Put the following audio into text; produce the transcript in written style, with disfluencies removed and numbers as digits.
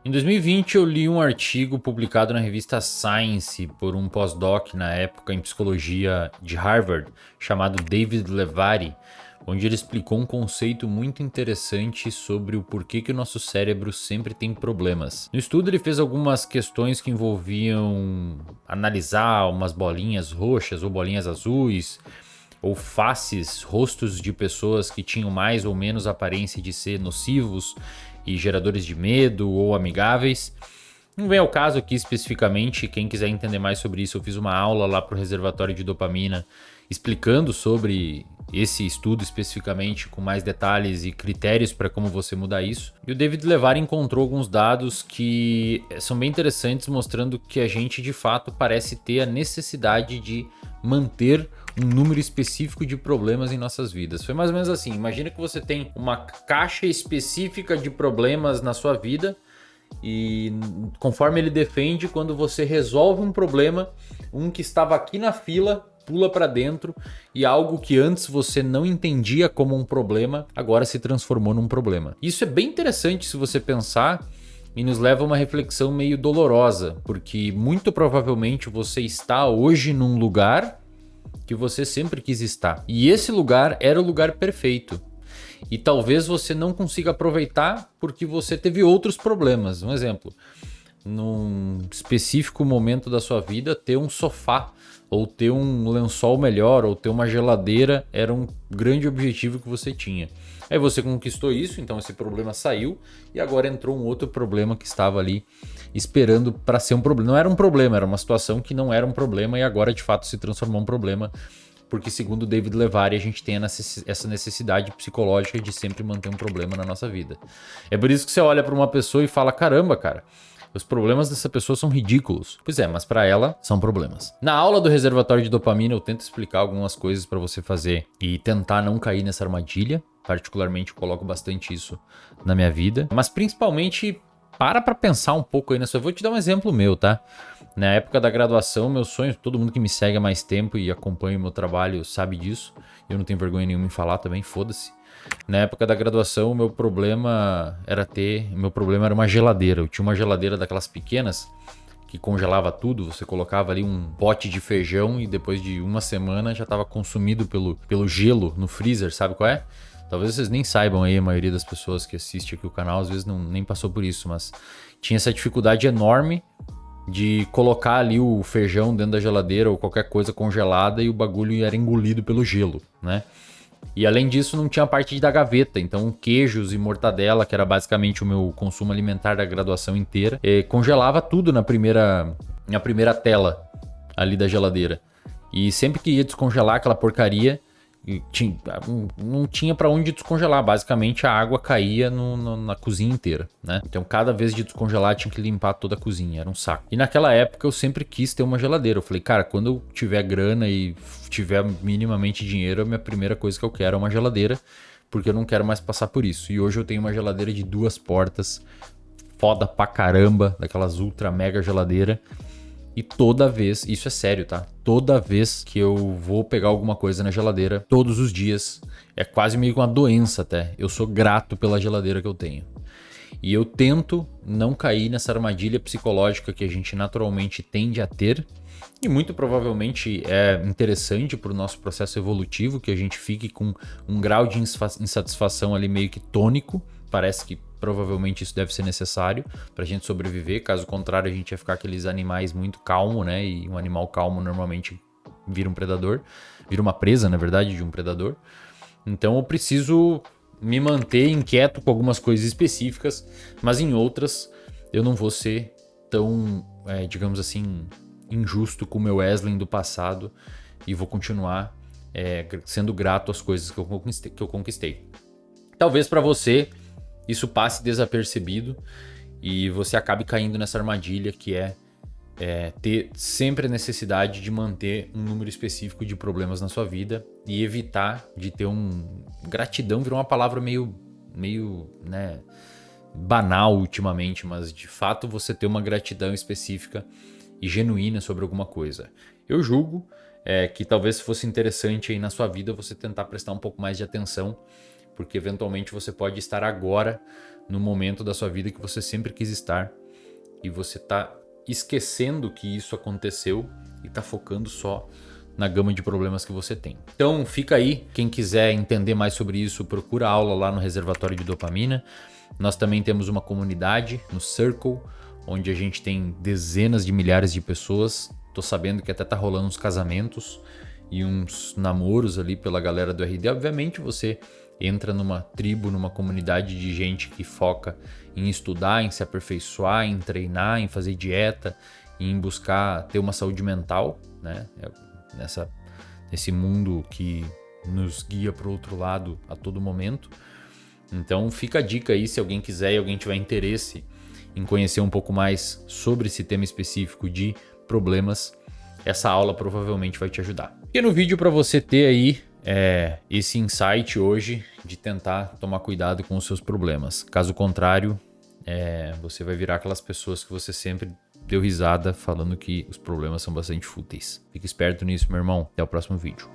Em 2020 eu li um artigo publicado na revista Science por um pós-doc na época em psicologia de Harvard, chamado David Levari, onde ele explicou um conceito muito interessante sobre o porquê que o nosso cérebro sempre tem problemas. No estudo ele fez algumas questões que envolviam analisar umas bolinhas roxas ou bolinhas azuis, ou faces, rostos de pessoas que tinham mais ou menos aparência de ser nocivos e geradores de medo ou amigáveis. Não vem ao caso aqui especificamente, quem quiser entender mais sobre isso, eu fiz uma aula lá para o reservatório de dopamina explicando sobre esse estudo especificamente com mais detalhes e critérios para como você mudar isso. E o David Levari encontrou alguns dados que são bem interessantes, mostrando que a gente de fato parece ter a necessidade de manter um número específico de problemas em nossas vidas. Foi mais ou menos assim, imagina que você tem uma caixa específica de problemas na sua vida e conforme ele defende, quando você resolve um problema, um que estava aqui na fila pula para dentro e algo que antes você não entendia como um problema, agora se transformou num problema. Isso é bem interessante se você pensar e nos leva a uma reflexão meio dolorosa, porque muito provavelmente você está hoje num lugar que você sempre quis estar. E esse lugar era o lugar perfeito. E talvez você não consiga aproveitar porque você teve outros problemas. Um exemplo, num específico momento da sua vida, ter um sofá, ou ter um lençol melhor, ou ter uma geladeira, era um grande objetivo que você tinha. Aí você conquistou isso, então esse problema saiu, e agora entrou um outro problema que estava ali esperando para ser um problema. Não era um problema, era uma situação que não era um problema, e agora de fato se transformou em um problema, porque segundo David Levari, a gente tem essa necessidade psicológica de sempre manter um problema na nossa vida. É por isso que você olha para uma pessoa e fala, caramba, cara, os problemas dessa pessoa são ridículos. Pois é, mas para ela são problemas. Na aula do reservatório de dopamina eu tento explicar algumas coisas para você fazer e tentar não cair nessa armadilha. Particularmente eu coloco bastante isso na minha vida. Mas principalmente para pensar um pouco aí nessa. Eu vou te dar um exemplo meu, tá? Na época da graduação, meu sonho, todo mundo que me segue há mais tempo e acompanha o meu trabalho sabe disso. Eu não tenho vergonha nenhuma em falar também, foda-se. Na época da graduação, o meu problema era uma geladeira. Eu tinha uma geladeira daquelas pequenas que congelava tudo. Você colocava ali um pote de feijão e depois de uma semana já estava consumido pelo gelo no freezer, sabe qual é? Talvez vocês nem saibam aí, a maioria das pessoas que assiste aqui o canal às vezes nem passou por isso, mas tinha essa dificuldade enorme de colocar ali o feijão dentro da geladeira ou qualquer coisa congelada e o bagulho era engolido pelo gelo, né? E além disso não tinha a parte da gaveta, então queijos e mortadela, que era basicamente o meu consumo alimentar da graduação inteira, congelava tudo na primeira tela ali da geladeira. E sempre que ia descongelar aquela porcaria, não tinha para onde descongelar, basicamente a água caía na cozinha inteira, né? Então cada vez de descongelar tinha que limpar toda a cozinha, era um saco. E naquela época eu sempre quis ter uma geladeira, eu falei, cara, quando eu tiver grana e tiver minimamente dinheiro, a minha primeira coisa que eu quero é uma geladeira, porque eu não quero mais passar por isso. E hoje eu tenho uma geladeira de 2 portas, foda pra caramba, daquelas ultra mega geladeira. E toda vez, isso é sério, tá? Toda vez que eu vou pegar alguma coisa na geladeira, todos os dias, é quase meio que uma doença até. Eu sou grato pela geladeira que eu tenho. E eu tento não cair nessa armadilha psicológica que a gente naturalmente tende a ter. E muito provavelmente é interessante para o nosso processo evolutivo que a gente fique com um grau de insatisfação ali meio que tônico. Parece que provavelmente isso deve ser necessário para a gente sobreviver. Caso contrário, a gente ia ficar aqueles animais muito calmos, né? E um animal calmo normalmente vira um predador. Vira uma presa, na verdade, de um predador. Então eu preciso me manter inquieto com algumas coisas específicas, mas em outras eu não vou ser tão, digamos assim, injusto com o meu Wesley do passado e vou continuar sendo grato às coisas que eu conquistei. Talvez para você isso passe desapercebido e você acabe caindo nessa armadilha que é ter sempre a necessidade de manter um número específico de problemas na sua vida e evitar de ter gratidão virou uma palavra meio, né, banal ultimamente, mas de fato você ter uma gratidão específica e genuína sobre alguma coisa. Eu julgo que talvez fosse interessante aí na sua vida você tentar prestar um pouco mais de atenção, porque eventualmente você pode estar agora no momento da sua vida que você sempre quis estar e você tá esquecendo que isso aconteceu e tá focando só na gama de problemas que você tem. Então fica aí, quem quiser entender mais sobre isso, procura a aula lá no Reservatório de Dopamina. Nós também temos uma comunidade no Circle, onde a gente tem dezenas de milhares de pessoas. Tô sabendo que até tá rolando uns casamentos e uns namoros ali pela galera do RD. Obviamente você entra numa tribo, numa comunidade de gente que foca em estudar, em se aperfeiçoar, em treinar, em fazer dieta, em buscar ter uma saúde mental, né? Nesse mundo que nos guia para o outro lado a todo momento. Então fica a dica aí, se alguém quiser e alguém tiver interesse em conhecer um pouco mais sobre esse tema específico de problemas, essa aula provavelmente vai te ajudar. E no vídeo para você ter aí esse insight hoje de tentar tomar cuidado com os seus problemas. Caso contrário, você vai virar aquelas pessoas que você sempre deu risada falando que os problemas são bastante fúteis. Fica esperto nisso, meu irmão. Até o próximo vídeo.